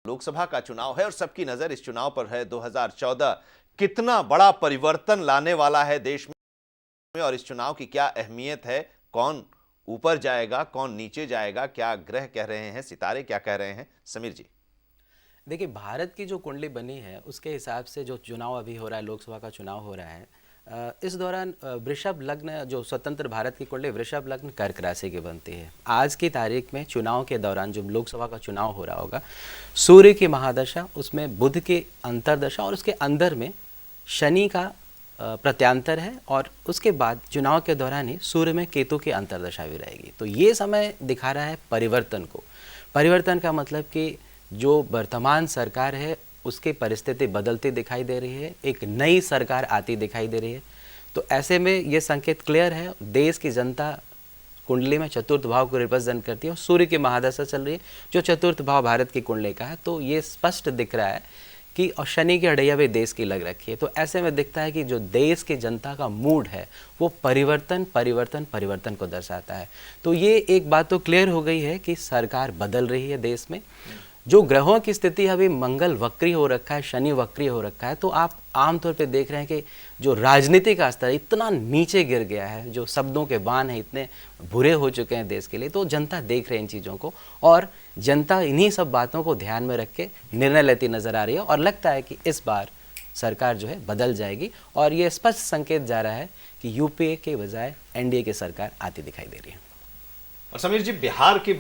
लोकसभा का चुनाव है और सबकी नजर इस चुनाव पर है। 2014 कितना बड़ा परिवर्तन लाने वाला है देश में और इस चुनाव की क्या अहमियत है, कौन ऊपर जाएगा कौन नीचे जाएगा, क्या ग्रह कह रहे हैं, सितारे क्या कह रहे हैं, समीर जी। देखिए, भारत की जो कुंडली बनी है उसके हिसाब से जो चुनाव अभी हो रहा है, लोकसभा का चुनाव हो रहा है, इस दौरान वृषभ लग्न, जो स्वतंत्र भारत की कुंडली वृषभ लग्न कर्क राशि की बनती है। आज की तारीख में चुनाव के दौरान जो लोकसभा का चुनाव हो रहा होगा, सूर्य की महादशा, उसमें बुध की अंतरदशा और उसके अंदर में शनि का प्रत्यांतर है, और उसके बाद चुनाव के दौरान ही सूर्य में केतु की अंतरदशा भी रहेगी। तो ये समय दिखा रहा है परिवर्तन को। परिवर्तन का मतलब कि जो वर्तमान सरकार है उसकी परिस्थिति बदलती दिखाई दे रही है, एक नई सरकार आती दिखाई दे रही है। तो ऐसे में ये संकेत क्लियर है, देश की जनता कुंडली में चतुर्थ भाव को रिप्रेजेंट करती है और सूर्य की महादशा चल रही है जो चतुर्थ भाव भारत की कुंडली का है। तो ये स्पष्ट दिख रहा है कि, और शनि की अड़ैया भी देश की लग रखी है। तो ऐसे में दिखता है कि जो देश की जनता का मूड है वो परिवर्तन परिवर्तन परिवर्तन को दर्शाता है। तो ये एक बात तो क्लियर हो गई है कि सरकार बदल रही है देश में। जो ग्रहों की स्थिति अभी मंगल वक्री हो रखा है, शनि वक्री हो रखा है, तो आप आमतौर पे देख रहे हैं कि जो राजनीति का स्तर इतना नीचे गिर गया है, जो शब्दों के बाण हैं इतने बुरे हो चुके हैं देश के लिए, तो जनता देख रहे हैं इन चीज़ों को और जनता इन्हीं सब बातों को ध्यान में रख के निर्णय लेती नजर आ रही है। और लगता है कि इस बार सरकार जो है बदल जाएगी और ये स्पष्ट संकेत जा रहा है कि यूपीए के बजाय एनडीए की सरकार आती दिखाई दे रही है। और समीर जी, बिहार की